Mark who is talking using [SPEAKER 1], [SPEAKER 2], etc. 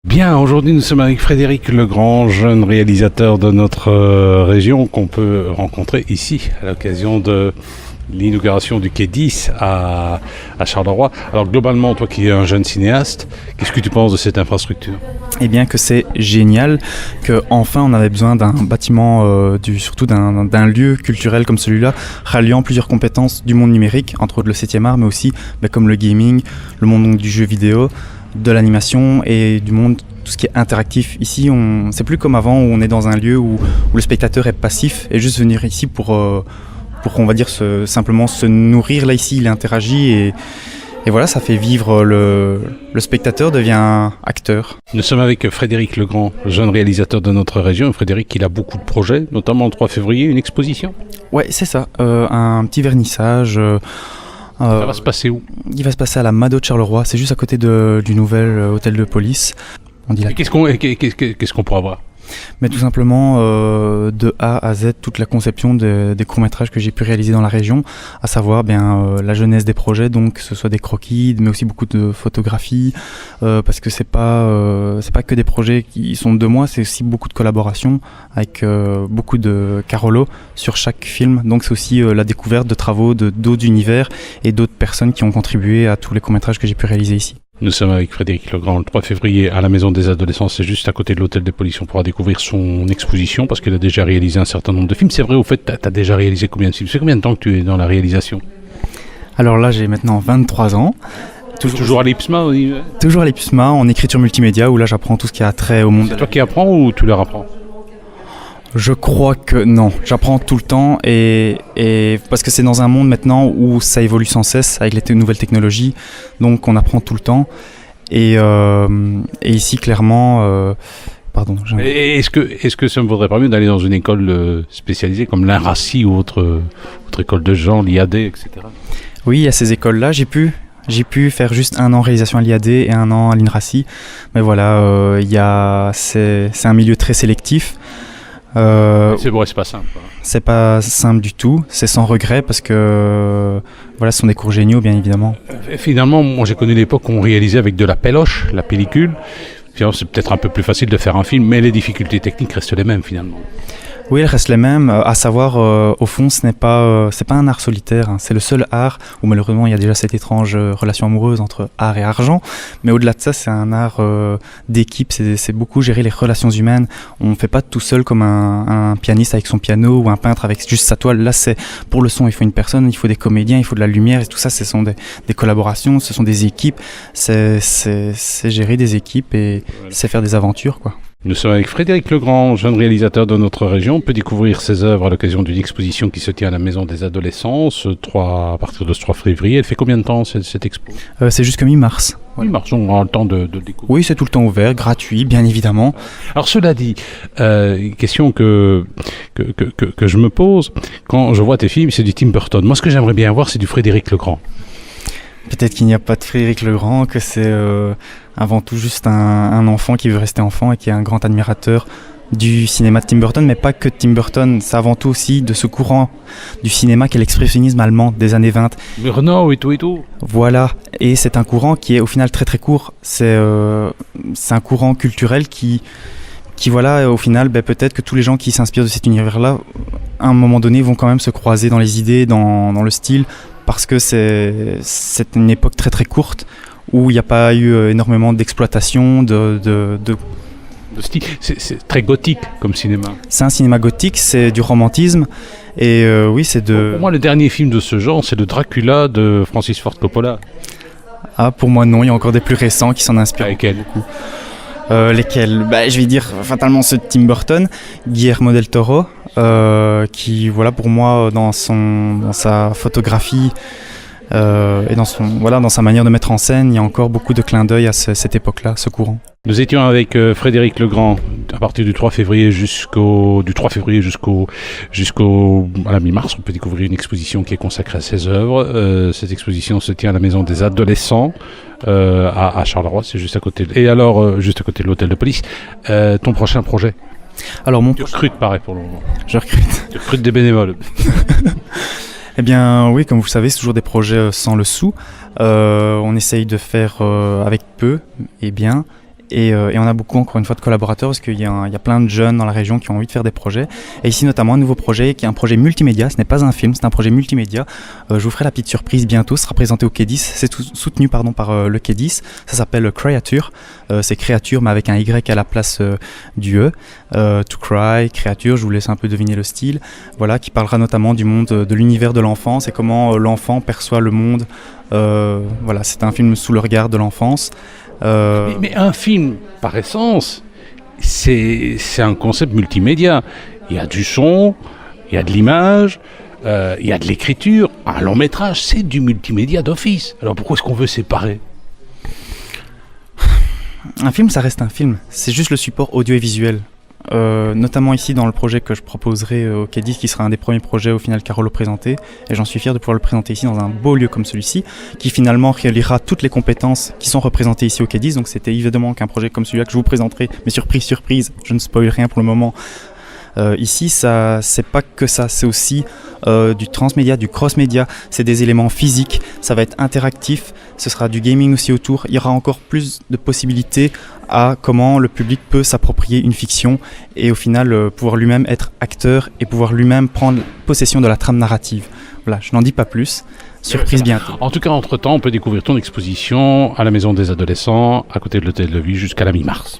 [SPEAKER 1] Bien, aujourd'hui nous sommes avec Frédéric Legrand, jeune réalisateur de notre région qu'on peut rencontrer ici à l'occasion de l'inauguration du quai 10 à Charleroi. Alors globalement, toi qui es un jeune cinéaste, qu'est-ce que tu penses de cette infrastructure ?
[SPEAKER 2] Eh bien que c'est génial, qu'enfin on avait besoin d'un bâtiment, surtout d'un lieu culturel comme celui-là, ralliant plusieurs compétences du monde numérique, entre autres le 7e art, mais aussi comme le gaming, le monde donc, du jeu vidéo, de l'animation et du monde, tout ce qui est interactif. Ici, c'est plus comme avant où on est dans un lieu où le spectateur est passif et juste venir ici pour on va dire, simplement se nourrir. Là, ici, il interagit et voilà, ça fait vivre le spectateur, devient acteur.
[SPEAKER 1] Nous sommes avec Frédéric Legrand, jeune réalisateur de notre région. Frédéric, il a beaucoup de projets, notamment le 3 février, une exposition.
[SPEAKER 2] Ouais, c'est ça, un petit vernissage.
[SPEAKER 1] Ça va se passer où ?
[SPEAKER 2] Il va se passer à la Mado de Charleroi, c'est juste à côté du nouvel hôtel de police. On dit
[SPEAKER 1] qu'est-ce qu'on pourra voir ?
[SPEAKER 2] Mais tout simplement de A à Z toute la conception des courts-métrages que j'ai pu réaliser dans la région, à savoir la jeunesse des projets, donc que ce soit des croquis, mais aussi beaucoup de photographies, parce que c'est pas que des projets qui sont de moi, c'est aussi beaucoup de collaborations avec beaucoup de Carolo sur chaque film, donc c'est aussi la découverte de travaux d'autres univers et d'autres personnes qui ont contribué à tous les courts-métrages que j'ai pu réaliser ici.
[SPEAKER 1] Nous sommes avec Frédéric Legrand le 3 février à la Maison des Adolescents, c'est juste à côté de l'hôtel de police. On pourra découvrir son exposition parce qu'il a déjà réalisé un certain nombre de films. C'est vrai, au fait, tu as déjà réalisé combien de films ? C'est combien de temps que tu es dans la réalisation ?
[SPEAKER 2] Alors là, j'ai maintenant 23 ans.
[SPEAKER 1] Toujours à l'IPSMA ? Oui.
[SPEAKER 2] Toujours à l'IPSMA, en écriture multimédia, où là j'apprends tout ce qui a trait au monde.
[SPEAKER 1] C'est toi qui apprends ou tu leur apprends ?
[SPEAKER 2] Je crois que non, j'apprends tout le temps et parce que c'est dans un monde maintenant où ça évolue sans cesse avec les nouvelles technologies, donc on apprend tout le temps et ici clairement, pardon.
[SPEAKER 1] Est-ce que ça ne vaudrait pas mieux d'aller dans une école spécialisée comme l'INRACI ou autre école de genre, l'IAD, etc.
[SPEAKER 2] Oui, il y a ces écoles-là, j'ai pu faire juste 1 an réalisation à l'IAD et 1 an à l'INRACI, mais voilà, c'est un milieu très sélectif.
[SPEAKER 1] C'est pas simple.
[SPEAKER 2] C'est pas simple du tout, c'est sans regret parce que voilà, ce sont des cours géniaux bien évidemment.
[SPEAKER 1] Finalement, moi j'ai connu l'époque où on réalisait avec de la péloche, la pellicule. Finalement, c'est peut-être un peu plus facile de faire un film, mais les difficultés techniques restent les mêmes finalement. Oui,
[SPEAKER 2] elles restent les mêmes, à savoir, au fond, c'est pas un art solitaire, hein. C'est le seul art où malheureusement il y a déjà cette étrange relation amoureuse entre art et argent, mais au-delà de ça, c'est un art d'équipe, c'est beaucoup gérer les relations humaines. On ne fait pas tout seul comme un pianiste avec son piano ou un peintre avec juste sa toile. Là, c'est pour le son, il faut une personne, il faut des comédiens, il faut de la lumière, et tout ça, ce sont des collaborations, ce sont des équipes, c'est gérer des équipes et c'est faire des aventures, quoi.
[SPEAKER 1] Nous sommes avec Frédéric Legrand, jeune réalisateur de notre région. On peut découvrir ses œuvres à l'occasion d'une exposition qui se tient à la Maison des Adolescents à partir de ce 3 février. Elle fait combien de temps cette expo ?
[SPEAKER 2] C'est jusqu'à mi-mars.
[SPEAKER 1] Mi-mars, on aura le temps de le découvrir.
[SPEAKER 2] Oui, c'est tout le temps ouvert, gratuit, bien évidemment.
[SPEAKER 1] Alors cela dit, question que je me pose, quand je vois tes films, c'est du Tim Burton. Moi, ce que j'aimerais bien voir, c'est du Frédéric Legrand.
[SPEAKER 2] Peut-être qu'il n'y a pas de Frédéric Legrand, que c'est avant tout juste un enfant qui veut rester enfant et qui est un grand admirateur du cinéma de Tim Burton, mais pas que de Tim Burton, c'est avant tout aussi de ce courant du cinéma qu'est l'expressionnisme allemand des années 20.
[SPEAKER 1] Murnau et tout.
[SPEAKER 2] Voilà, et c'est un courant qui est au final très très court, c'est un courant culturel qui voilà, au final, peut-être que tous les gens qui s'inspirent de cet univers-là, à un moment donné, vont quand même se croiser dans les idées, dans le style, parce que c'est une époque très très courte où il n'y a pas eu énormément d'exploitation, de
[SPEAKER 1] style. C'est très gothique comme cinéma.
[SPEAKER 2] C'est un cinéma gothique, c'est du romantisme, et oui, c'est de...
[SPEAKER 1] Pour moi, le dernier film de ce genre, c'est le Dracula de Francis Ford Coppola.
[SPEAKER 2] Ah, pour moi non, il y a encore des plus récents qui s'en inspirent.
[SPEAKER 1] Lesquels ?
[SPEAKER 2] Lesquels ? Je vais dire fatalement ceux de Tim Burton, Guillermo del Toro, qui, voilà, pour moi, dans sa photographie et dans sa manière de mettre en scène, il y a encore beaucoup de clins d'œil à cette époque-là, ce courant.
[SPEAKER 1] Nous étions avec Frédéric Legrand à partir du 3 février jusqu'à la mi-mars. On peut découvrir une exposition qui est consacrée à ses œuvres. Cette exposition se tient à la Maison des Adolescents à Charleroi, c'est juste à côté. Et alors, juste à côté de l'hôtel de police. Ton prochain projet ?
[SPEAKER 2] Alors,
[SPEAKER 1] tu recrutes, pareil, pour le moment.
[SPEAKER 2] Je recrute.
[SPEAKER 1] Tu recrutes des bénévoles.
[SPEAKER 2] Eh bien oui, comme vous savez, c'est toujours des projets sans le sou. On essaye de faire avec peu et bien. Et on a beaucoup, encore une fois, de collaborateurs parce qu'il y a plein de jeunes dans la région qui ont envie de faire des projets. Et ici, notamment, un nouveau projet qui est un projet multimédia. Ce n'est pas un film, c'est un projet multimédia. Je vous ferai la petite surprise bientôt. Ce sera présenté au Quai 10. C'est soutenu par le Quai 10. Ça s'appelle Créature. C'est créature, mais avec un Y à la place du E. To Cry, créature, je vous laisse un peu deviner le style. Voilà, qui parlera notamment du monde, de l'univers de l'enfance et comment l'enfant perçoit le monde. Voilà, c'est un film sous le regard de l'enfance.
[SPEAKER 1] Mais un film, par essence, c'est un concept multimédia. Il y a du son, il y a de l'image, il y a de l'écriture. Un long métrage, c'est du multimédia d'office. Alors pourquoi est-ce qu'on veut séparer ?
[SPEAKER 2] Un film, ça reste un film. C'est juste le support audio et visuel. Notamment ici dans le projet que je proposerai au Quai 10, qui sera un des premiers projets au final Carolo présenté, et j'en suis fier de pouvoir le présenter ici dans un beau lieu comme celui-ci, qui finalement réunira toutes les compétences qui sont représentées ici au Quai 10. Donc c'était évidemment qu'un projet comme celui-là que je vous présenterai, mais surprise, je ne spoil rien pour le moment. Ici, ça, c'est pas que ça, c'est aussi du transmédia, du cross-média, c'est des éléments physiques, ça va être interactif, ce sera du gaming aussi autour, il y aura encore plus de possibilités à comment le public peut s'approprier une fiction et au final pouvoir lui-même être acteur et pouvoir lui-même prendre possession de la trame narrative. Voilà, je n'en dis pas plus, surprise bientôt.
[SPEAKER 1] En tout cas, entre-temps, on peut découvrir ton exposition à la Maison des Adolescents, à côté de l'Hôtel de Ville, jusqu'à la mi-mars.